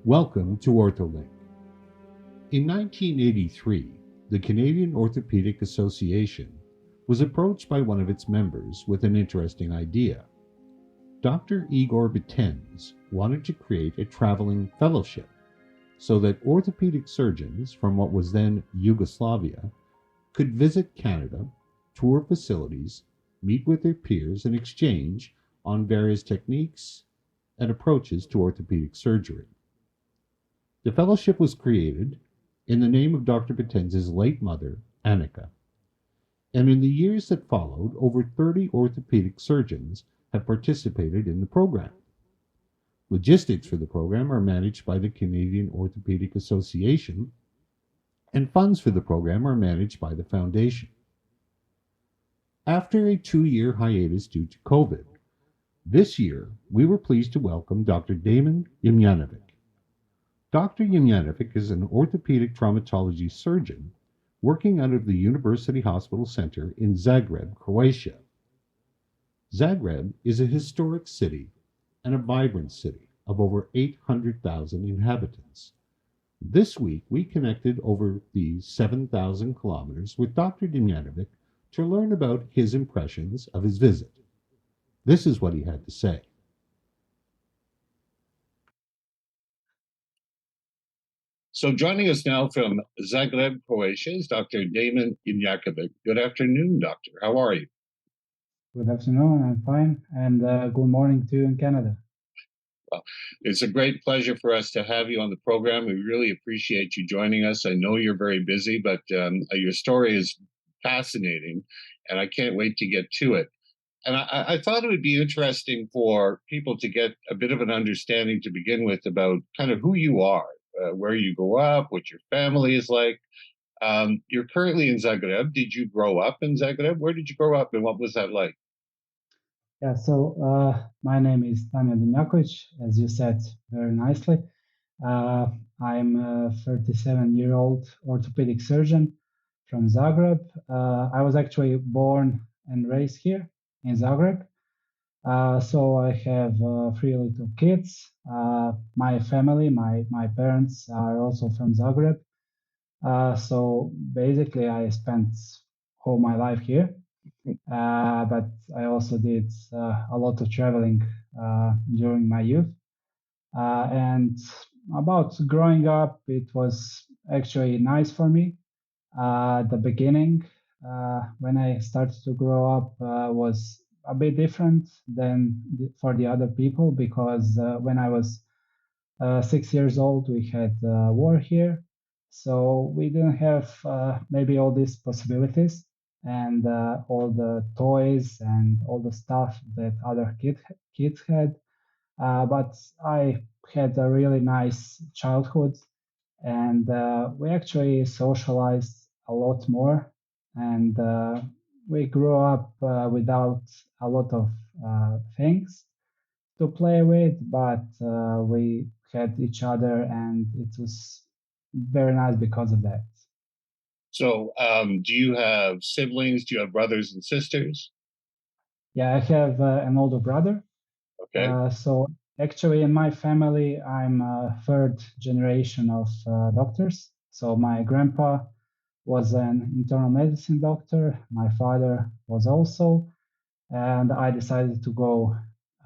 Welcome to ORTHOLINK. In 1983, the Canadian Orthopaedic Association was approached by one of its members with an interesting idea. Dr. Igor Bitenc wanted to create a traveling fellowship so that orthopedic surgeons from what was then Yugoslavia could visit Canada, tour facilities, meet with their peers, and exchange on various techniques and approaches to orthopedic surgery. The fellowship was created in the name of Dr. Bitenc's late mother, Anica, and in the years that followed, over 30 orthopedic surgeons have participated in the program. Logistics for the program are managed by the Canadian Orthopaedic Association, and funds for the program are managed by the Foundation. After a 2-year hiatus due to COVID, this year we were pleased to welcome Dr. Damjan Dimnjakovic. Dr. Dimnjakovic is an orthopedic traumatology surgeon working out of the University Hospital Center in Zagreb, Croatia. Zagreb is a historic city and a vibrant city of over 800,000 inhabitants. This week, we connected over the 7,000 kilometers with Dr. Dimnjakovic to learn about his impressions of his visit. This is what he had to say. So joining us now from Zagreb, Croatia is Dr. Damjan Dimnjakovic. Good afternoon, doctor. How are you? Good afternoon, I'm fine, and good morning to you in Canada. Well, it's a great pleasure for us to have you on the program. We really appreciate you joining us. I know you're very busy, but your story is fascinating, and I can't wait to get to it. And I thought it would be interesting for people to get a bit of an understanding to begin with about kind of who you are, where you grew up, what your family is like. You're currently in Zagreb. Did you grow up in Zagreb? Where did you grow up, and what was that like? Yeah, so my name is Damjan Dimnjakovic, as you said very nicely. I'm a 37-year-old orthopedic surgeon from Zagreb. I was actually born and raised here in Zagreb. So I have 3 little kids. My family, my parents are also from Zagreb. So basically, I spent all my life here, but I also did a lot of traveling during my youth. And about growing up, it was actually nice for me. The beginning, when I started to grow up, was a bit different than for the other people because when I was 6 years old, we had war here. So we didn't have maybe all these possibilities and all the toys and all the stuff that other kids had. But I had a really nice childhood, and we actually socialized a lot more. And we grew up without a lot of things to play with, but we had each other, and it was very nice because of that. So do you have siblings? Do you have brothers and sisters? Yeah, I have an older brother. Okay. So actually, in my family, I'm a third generation of doctors. So my grandpa was an internal medicine doctor. My father was also, and I decided to go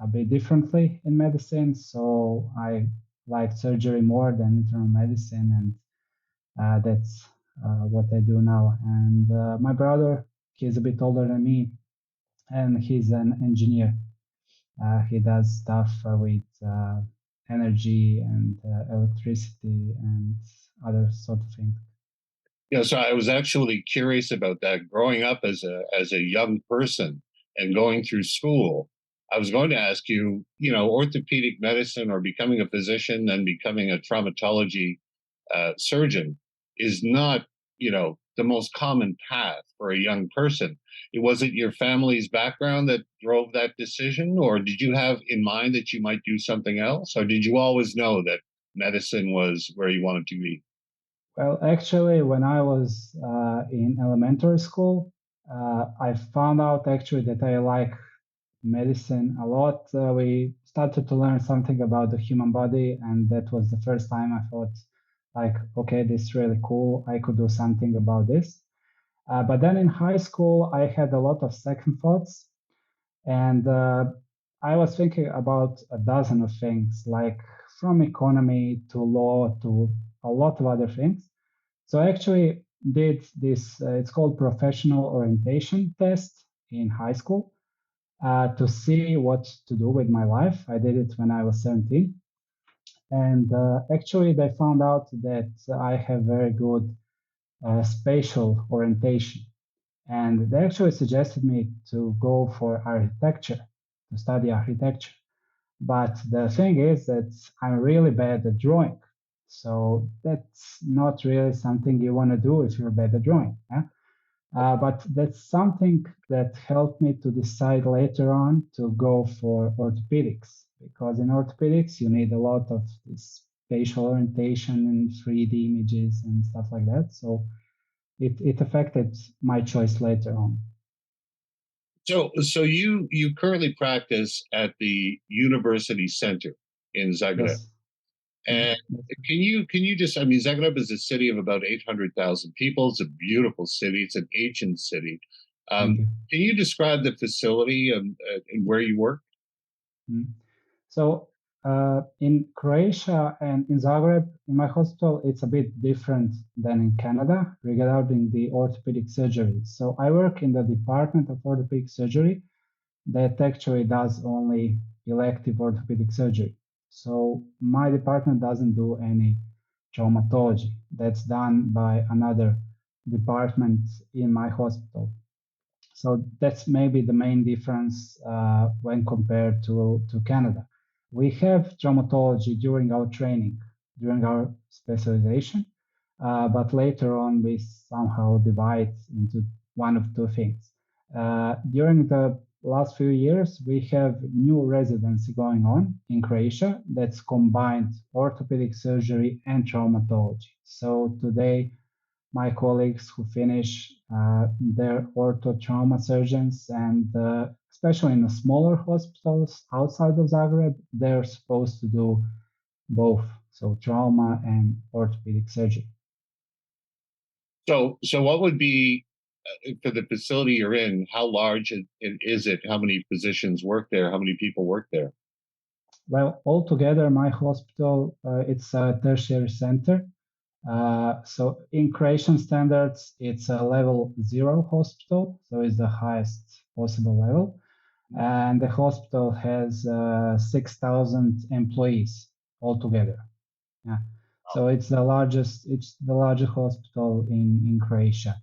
a bit differently in medicine. So I liked surgery more than internal medicine, and that's what I do now. And my brother, he's a bit older than me, and he's an engineer. He does stuff with energy and electricity and other sort of things. Yeah, so I was actually curious about that. Growing up as a young person and going through school, I was going to ask you, orthopedic medicine or becoming a physician and becoming a traumatology surgeon is not, the most common path for a young person. Was it your family's background that drove that decision, or did you have in mind that you might do something else, or did you always know that medicine was where you wanted to be? Well, actually, when I was in elementary school, I found out actually that I like medicine a lot. We started to learn something about the human body, and that was the first time I thought, like, okay, this is really cool. I could do something about this. But then in high school, I had a lot of second thoughts, and I was thinking about a dozen of things, like from economy to law to a lot of other things. So I actually did this, it's called professional orientation test in high school to see what to do with my life. I did it when I was 17. And actually, they found out that I have very good spatial orientation. And they actually suggested me to go for architecture, to study architecture. But the thing is that I'm really bad at drawing. So that's not really something you want to do if you're bad at drawing. Yeah? But that's something that helped me to decide later on to go for orthopedics, because in orthopedics you need a lot of this spatial orientation and 3D images and stuff like that. So it affected my choice later on. So you currently practice at the University Center in Zagreb. Yes. And can you just, I mean, Zagreb is a city of about 800,000 people. It's a beautiful city. It's an ancient city. Thank you. Can you describe the facility and where you work? Mm. So in Croatia and in Zagreb, in my hospital, it's a bit different than in Canada regarding the orthopedic surgery. So I work in the department of orthopedic surgery that actually does only elective orthopedic surgery. So my department doesn't do any traumatology. That's done by another department in my hospital. So that's maybe the main difference when compared to Canada. We have traumatology during our training, during our specialization, but later on we somehow divide into one of two things. During the last few years, we have new residency going on in Croatia that's combined orthopedic surgery and traumatology. So today, my colleagues who finish their ortho trauma surgeons, and especially in the smaller hospitals outside of Zagreb, they're supposed to do both, so trauma and orthopedic surgery. So what would be for the facility you're in? How large is it? How many physicians work there? How many people work there? Well, altogether, my hospital, it's a tertiary center. So in Croatian standards, it's a level 0 hospital, so it's the highest possible level. And the hospital has 6,000 employees altogether. Yeah. So it's the largest hospital in Croatia.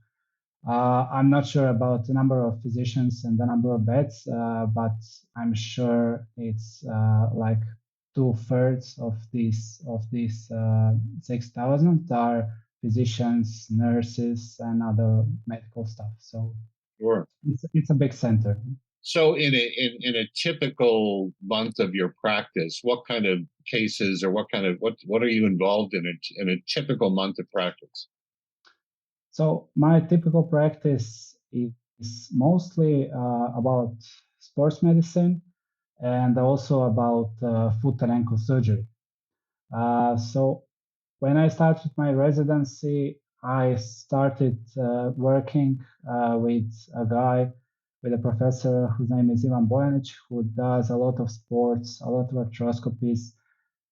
I'm not sure about the number of physicians and the number of beds, but I'm sure it's like 2/3 of these 6,000 are physicians, nurses, and other medical staff. So Sure. it's a big center. So in a typical month of your practice, what kind of cases or what are you involved in a typical month of practice? So my typical practice is mostly about sports medicine and also about foot and ankle surgery. So when I started my residency, I started working with a guy, with a professor whose name is Ivan Bojanic, who does a lot of sports, a lot of arthroscopies.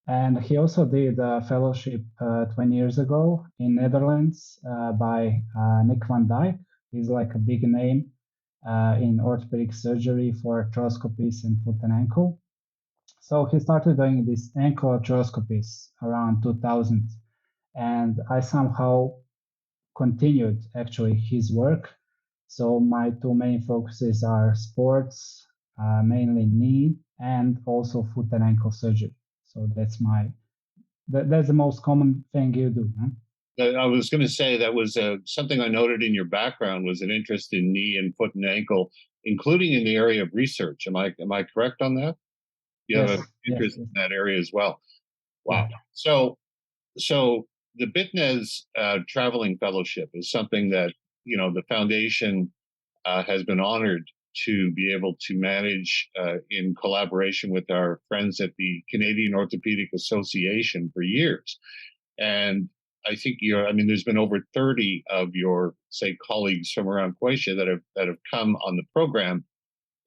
And he also did a fellowship 20 years ago in Netherlands by Nick van Dijk. He's like a big name in orthopedic surgery for arthroscopies in foot and ankle. So he started doing these ankle arthroscopies around 2000. And I somehow continued actually his work. So my two main focuses are sports, mainly knee, and also foot and ankle surgery. So that's the most common thing you do. Huh? I was going to say that was something I noted in your background was an interest in knee and foot and ankle, including in the area of research. Am I correct on that? You have Yes, an interest yes. in that area as well. Wow. Yeah. So the Bitenc Travelling Fellowship is something that the foundation has been honored to be able to manage in collaboration with our friends at the Canadian Orthopaedic Association for years. And I think there's been over 30 of your, say, colleagues from around Croatia that have come on the program.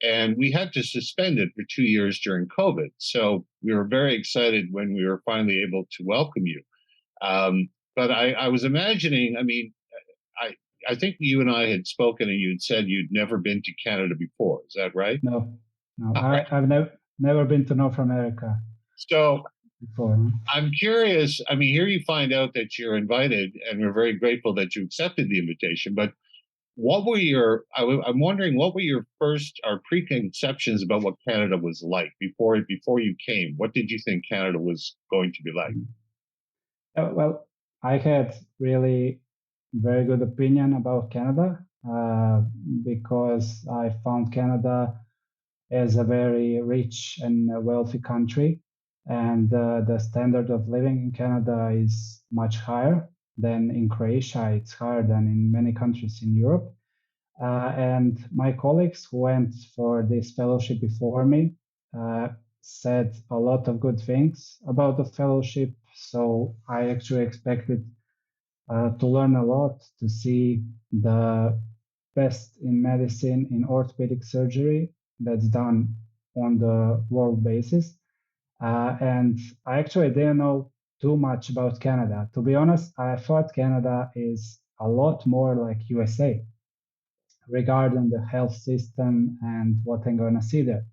And we had to suspend it for 2 years during COVID. So we were very excited when we were finally able to welcome you. But I was imagining, I, I think you and I had spoken and you'd said you'd never been to Canada before. Is that right? No, no, I've never been to North America So before. I'm curious. Here you find out that you're invited, and we're very grateful that you accepted the invitation. But I'm wondering, what were your first or preconceptions about what Canada was like before you came? What did you think Canada was going to be like? Well, I had really very good opinion about Canada because I found Canada as a very rich and wealthy country, and the standard of living in Canada is much higher than in Croatia. It's higher than in many countries in Europe. And my colleagues who went for this fellowship before me said a lot of good things about the fellowship. So I actually expected to learn a lot, to see the best in medicine in orthopedic surgery that's done on the world basis. And I actually didn't know too much about Canada. To be honest, I thought Canada is a lot more like USA regarding the health system and what I'm going to see there.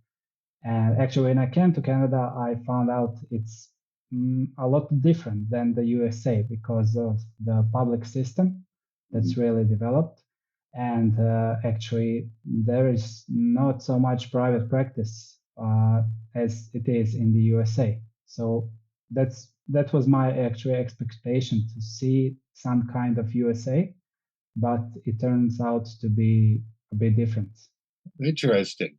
And actually, when I came to Canada, I found out it's a lot different than the USA because of the public system that's really developed. And actually, there is not so much private practice as it is in the USA. So that was my actual expectation, to see some kind of USA, but it turns out to be a bit different. Interesting.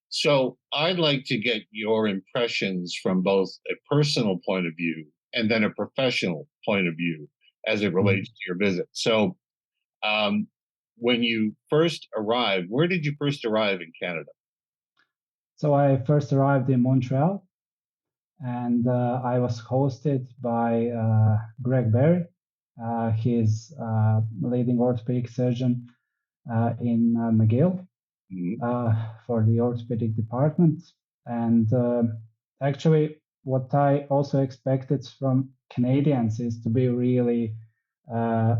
So I'd like to get your impressions from both a personal point of view and then a professional point of view as it relates to your visit. So when you first arrived, where did you first arrive in Canada? So I first arrived in Montreal, and I was hosted by Greg Berry. He's leading orthopedic surgeon in McGill for the orthopedic department. And actually, what I also expected from Canadians is to be really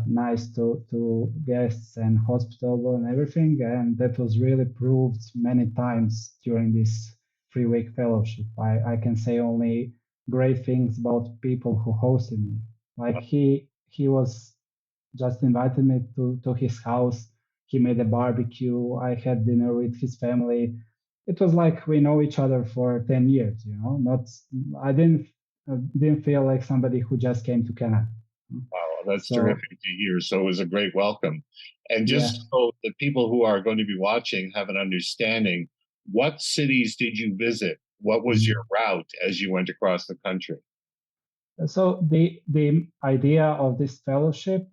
nice to guests and hospitable and everything. And that was really proved many times during this 3-week fellowship. I can say only great things about people who hosted me. Like he was just invited me to his house. He made a barbecue. I had dinner with his family. It was like we know each other for 10 years, not, I didn't feel like somebody who just came to Canada. Wow, that's terrific to hear. So it was a great welcome. And just so the people who are going to be watching have an understanding, what cities did you visit? What was your route as you went across the country? So the idea of this fellowship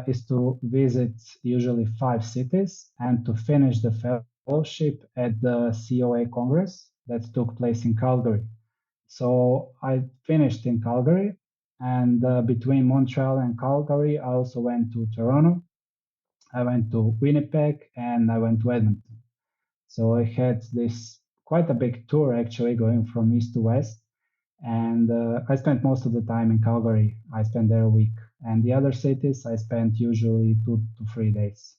is to visit usually 5 cities and to finish the fellowship at the COA Congress that took place in Calgary. So I finished in Calgary, and between Montreal and Calgary, I also went to Toronto, I went to Winnipeg, and I went to Edmonton. So I had this quite a big tour actually, going from east to west. And I spent most of the time in Calgary. I spent there a week. And the other cities, I spent usually 2 to 3 days.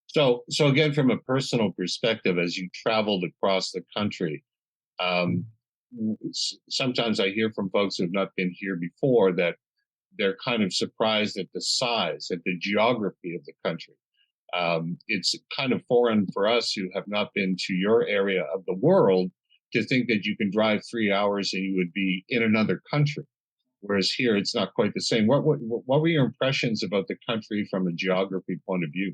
So again, from a personal perspective, as you traveled across the country, sometimes I hear from folks who have not been here before that they're kind of surprised at the size, at the geography of the country. It's kind of foreign for us who have not been to your area of the world to think that you can drive 3 hours and you would be in another country. Whereas here, it's not quite the same. What were your impressions about the country from a geography point of view?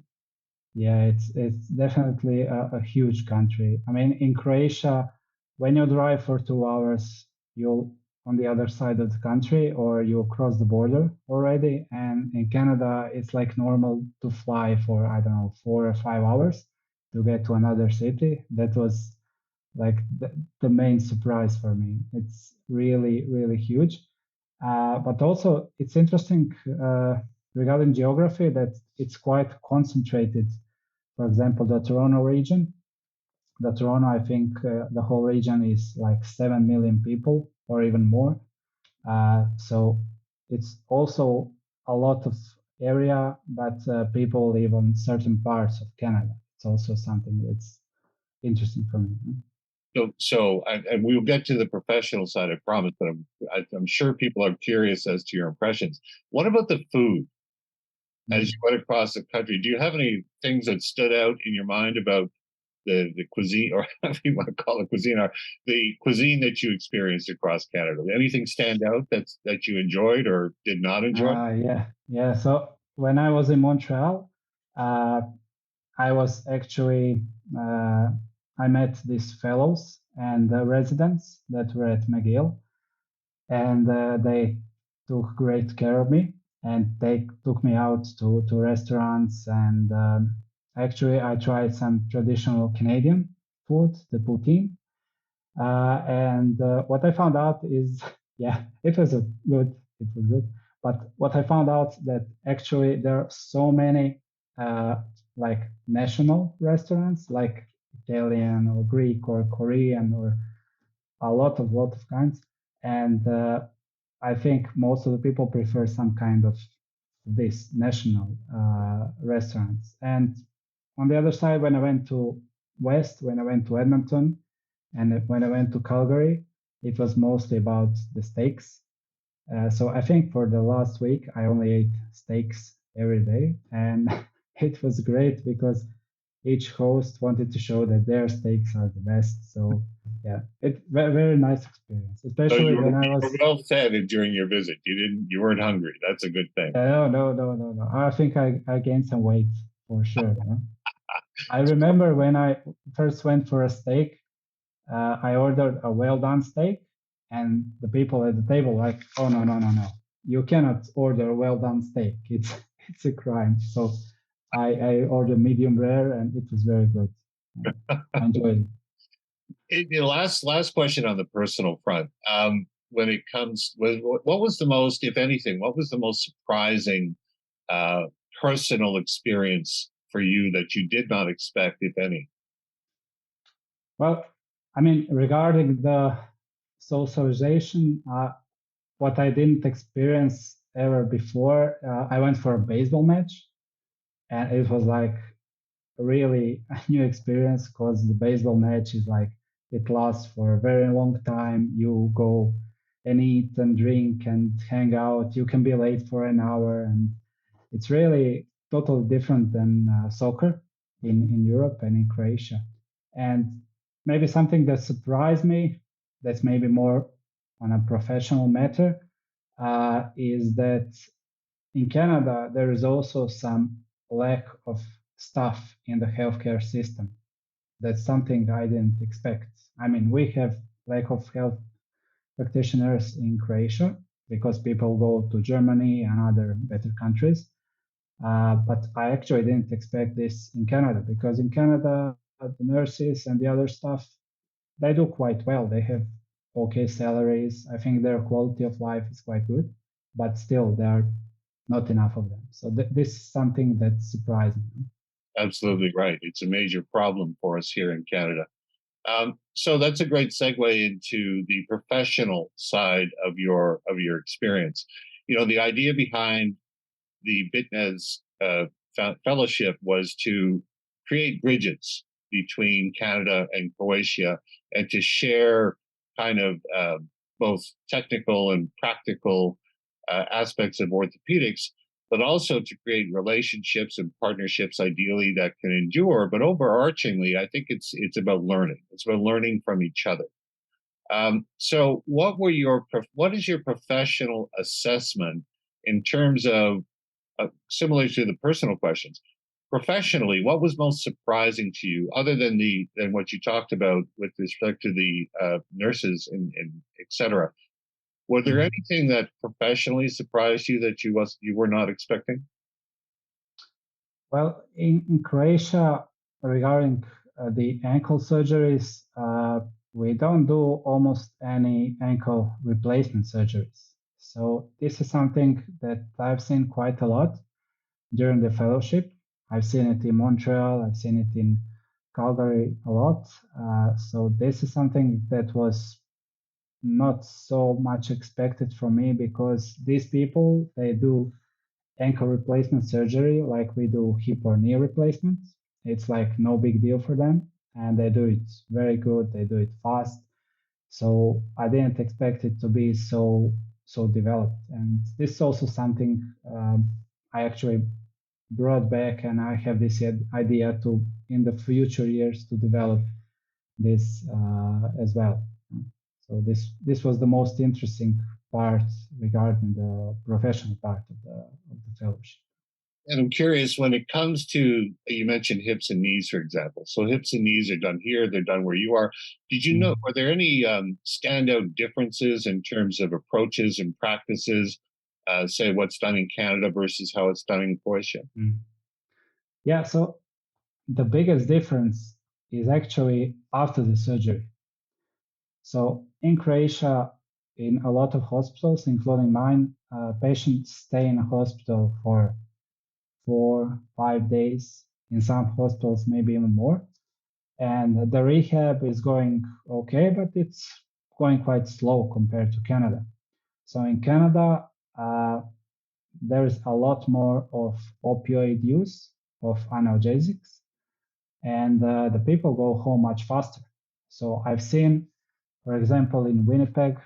Yeah, it's definitely a huge country. I mean, in Croatia, when you drive for 2 hours, you're on the other side of the country, or you cross the border already. And in Canada, it's like normal to fly for, I don't know, 4 or 5 hours. to get to another city. That was like the main surprise for me. It's really, really huge. But also, it's interesting regarding geography that it's quite concentrated. For example, the Toronto region. The Toronto, I think the whole region is like 7 million people or even more. So it's also a lot of area, but people live on certain parts of Canada. It's also something that's interesting for me. And we'll get to the professional side, I promise, but I'm sure people are curious as to your impressions. What about the food? As you went across the country, do you have any things that stood out in your mind about the cuisine, or however you want to call it cuisine, or the cuisine that you experienced across Canada? Anything stand out that you enjoyed or did not enjoy? Yeah. So when I was in Montreal, uh, I was actually I met these fellows and residents that were at McGill, and they took great care of me, and they took me out to restaurants, and actually I tried some traditional Canadian food, the poutine, and what I found out is, yeah, it was good. It was good. But what I found out that actually there are so many uh, like national restaurants, like Italian or Greek or Korean or a lot of kinds, and I think most of the people prefer some kind of this national restaurants. And on the other side, when I went to West, when I went to Edmonton, and when I went to Calgary, it was mostly about the steaks. So I think for the last week, I only ate steaks every day. And it was great because each host wanted to show that their steaks are the best. So yeah, it very nice experience, So especially when I you were was. well fed during your visit. You weren't hungry. That's a good thing. No. I think I gained some weight for sure. I remember when I first went for a steak, I ordered a well done steak, and the people at the table like, oh no, you cannot order a well done steak. It's it's a crime. So I ordered medium rare, and it was very good. I enjoyed it. The last question on the personal front. When it comes, what was the most, if anything, what was the most surprising uh, personal experience for you that you did not expect, if any? Well, I mean, regarding the socialization, what I didn't experience ever before, I went for a baseball match, and it was like really a new experience because the baseball match is like it lasts for a very long time. You go and eat and drink and hang out. You can be late for an hour, and it's really totally different than soccer in Europe and in Croatia. And maybe something that surprised me, that's maybe more on a professional matter, is that in Canada there is also some lack of staff in the healthcare system. That's something I didn't expect. I mean, we have lack of health practitioners in Croatia because people go to Germany and other better countries. But I actually didn't expect this in Canada because in Canada, the nurses and the other staff, they do quite well. They have okay salaries. I think their quality of life is quite good, but still, there are not enough of them. So this is something that surprised me. Absolutely right. It's a major problem for us here in Canada. So that's a great segue into the professional side of your experience. You know, the idea behind the Bitenc Fellowship was to create bridges between Canada and Croatia and to share kind of both technical and practical aspects of orthopedics, but also to create relationships and partnerships, ideally that can endure. But overarchingly, I think it's about learning. It's about learning from each other. So, what is your professional assessment in terms of similar to the personal questions? Professionally, what was most surprising to you, other than what you talked about with respect to the nurses and et cetera? Were there anything that professionally surprised you that you were not expecting? Well, in Croatia, regarding the ankle surgeries, we don't do almost any ankle replacement surgeries. So this is something that I've seen quite a lot during the fellowship. I've seen it in Montreal, I've seen it in Calgary a lot. So this is something that was not so much expected from me, because these people, they do ankle replacement surgery like we do hip or knee replacement. It's like no big deal for them, and they do it very good. They do it fast. So I didn't expect it to be so developed. And this is also something I actually brought back, and I have this idea to in the future years to develop this as well. So this was the most interesting part regarding the professional part of the fellowship. And I'm curious, when it comes to, you mentioned hips and knees, for example. So hips and knees are done here, they're done where you are. Did you know, are there any standout differences in terms of approaches and practices, say what's done in Canada versus how it's done in Croatia? Yeah, so the biggest difference is actually after the surgery. So in Croatia, in a lot of hospitals, including mine, patients stay in a hospital for 4-5 days. In some hospitals, maybe even more. And the rehab is going okay, but it's going quite slow compared to Canada. So in Canada, there is a lot more of opioid use, of analgesics, and the people go home much faster. So I've seen, for example, in Winnipeg,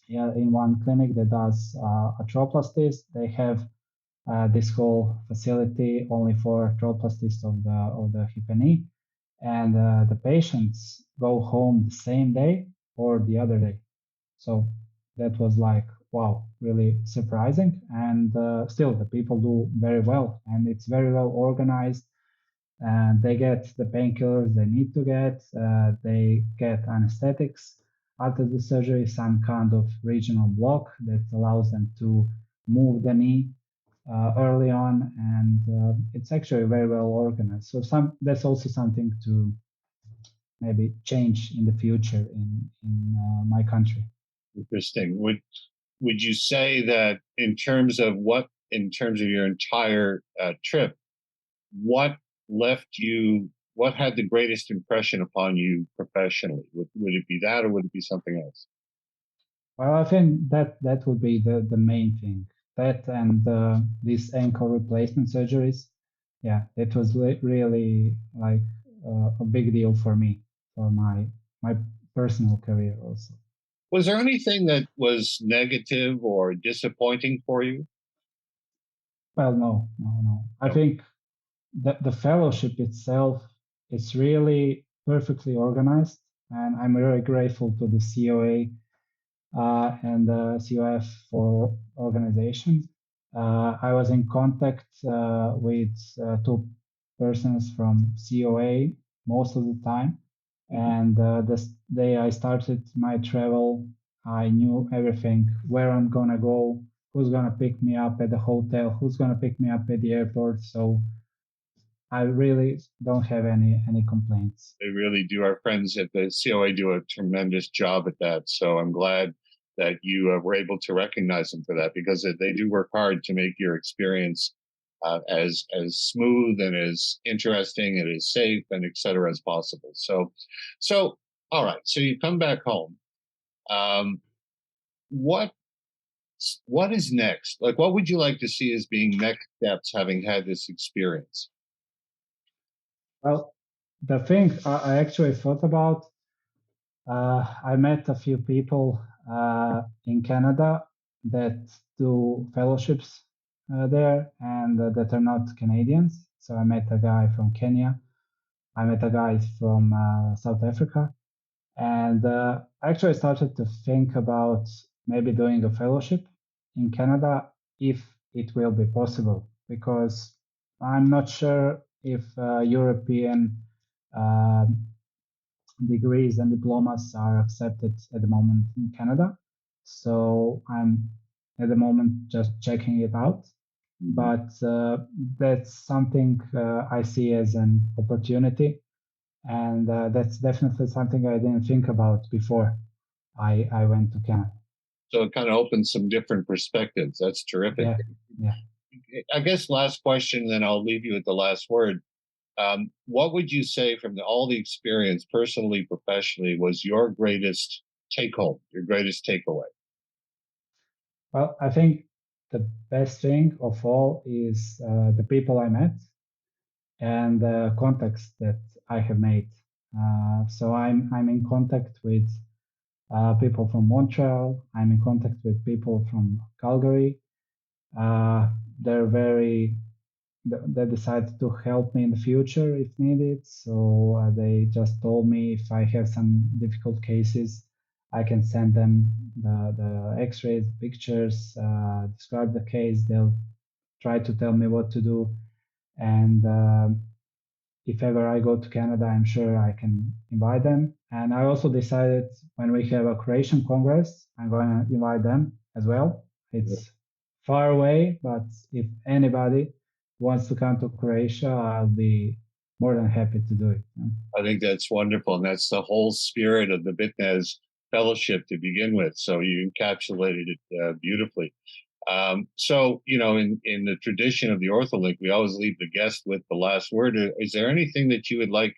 in one clinic that does arthroplasties, they have this whole facility only for arthroplastists of the hip and knee, and the patients go home the same day or the other day. So that was like, wow, really surprising. And still, the people do very well, and it's very well organized. And they get the painkillers they need to get. They get anesthetics after the surgery, some kind of regional block that allows them to move the knee early on, and it's actually very well organized. So that's also something to maybe change in the future in my country. Interesting. Would you say that in terms of your entire trip, what what had the greatest impression upon you professionally? Would it be that, or would it be something else? Well, I think that would be the main thing. That and these ankle replacement surgeries. Yeah, it was really like a big deal for me, for my personal career also. Was there anything that was negative or disappointing for you? Well, no. I think that the fellowship itself is really perfectly organized, and I'm very grateful to the COA and the COF for organization. I was in contact with two persons from COA most of the time, and the day I started my travel, I knew everything: where I'm gonna go, who's gonna pick me up at the hotel, who's gonna pick me up at the airport. So I really don't have any complaints. They really do. Our friends at the COA do a tremendous job at that. So I'm glad that you were able to recognize them for that, because they do work hard to make your experience as smooth and as interesting and as safe and et cetera as possible. So all right. So you come back home. What is next? Like, what would you like to see as being next steps, having had this experience? Well, the thing I actually thought about, I met a few people in Canada that do fellowships there, and that are not Canadians. So I met a guy from Kenya. I met a guy from South Africa, and I actually started to think about maybe doing a fellowship in Canada if it will be possible, because I'm not sure if European um degrees and diplomas are accepted at the moment in Canada. So I'm at the moment just checking it out. but that's something I see as an opportunity, and that's definitely something I didn't think about before I went to Canada. So it kind of opens some different perspectives. That's terrific. Yeah, yeah. I guess last question, then I'll leave you with the last word. What would you say from all the experience, personally, professionally, was your greatest take home, your greatest takeaway? Well, I think the best thing of all is the people I met and the contacts that I have made. So I'm in contact with people from Montreal. I'm in contact with people from Calgary. Uh, they're very they decided to help me in the future if needed. So they just told me if I have some difficult cases, I can send them the X-rays, pictures, describe the case. They'll try to tell me what to do, and if ever I go to Canada, I'm sure I can invite them. And I also decided when we have a Croatian Congress, I'm going to invite them as well. It's far away, but if anybody wants to come to Croatia, I'll be more than happy to do it. I think that's wonderful. And that's the whole spirit of the Bitenc Fellowship to begin with. So you encapsulated it beautifully. So, in the tradition of the OrthoLink, we always leave the guest with the last word. Is there anything that you would like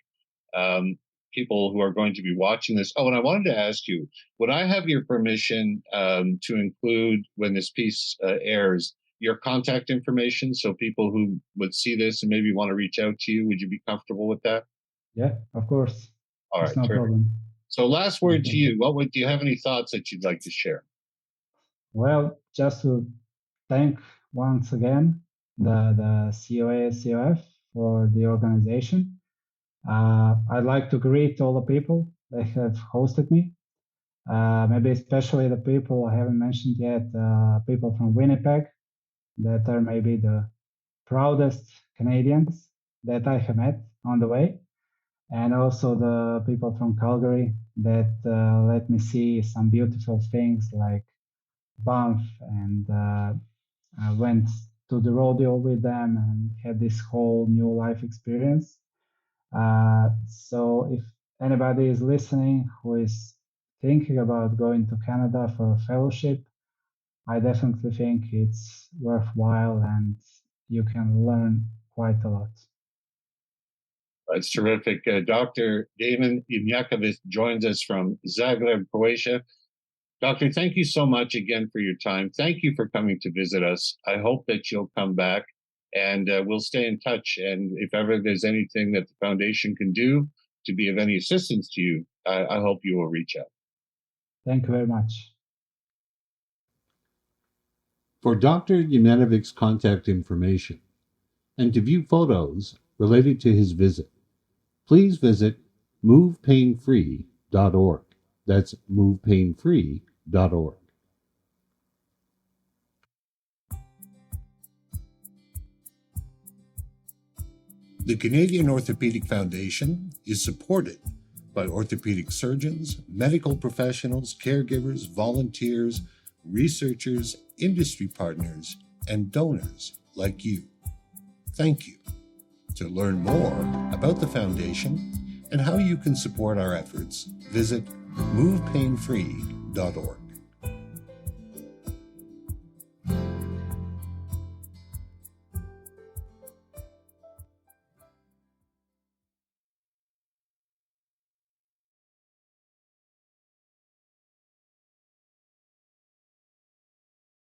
people who are going to be watching this? Oh, and I wanted to ask you, would I have your permission to include, when this piece airs, your contact information so people who would see this and maybe want to reach out to you, would you be comfortable with that? Yeah, of course. All right. No problem. So last word to you. Do you have any thoughts that you'd like to share? Well, just to thank once again the COA COF for the organization. I'd like to greet all the people that have hosted me. Maybe especially the people I haven't mentioned yet, people from Winnipeg that are maybe the proudest Canadians that I have met on the way. And also the people from Calgary that let me see some beautiful things like Banff, and I went to the rodeo with them and had this whole new life experience. So if anybody is listening who is thinking about going to Canada for a fellowship, I definitely think it's worthwhile and you can learn quite a lot. That's terrific. Dr. Damjan Dimnjakovic joins us from Zagreb, Croatia. Doctor, thank you so much again for your time. Thank you for coming to visit us. I hope that you'll come back, and we'll stay in touch. And if ever there's anything that the foundation can do to be of any assistance to you, I hope you will reach out. Thank you very much. For Dr. Dimnjakovic's contact information and to view photos related to his visit, please visit movepainfree.org. That's movepainfree.org. The Canadian Orthopaedic Foundation is supported by orthopedic surgeons, medical professionals, caregivers, volunteers, researchers, industry partners, and donors like you. Thank you. To learn more about the foundation and how you can support our efforts, visit movepainfree.org.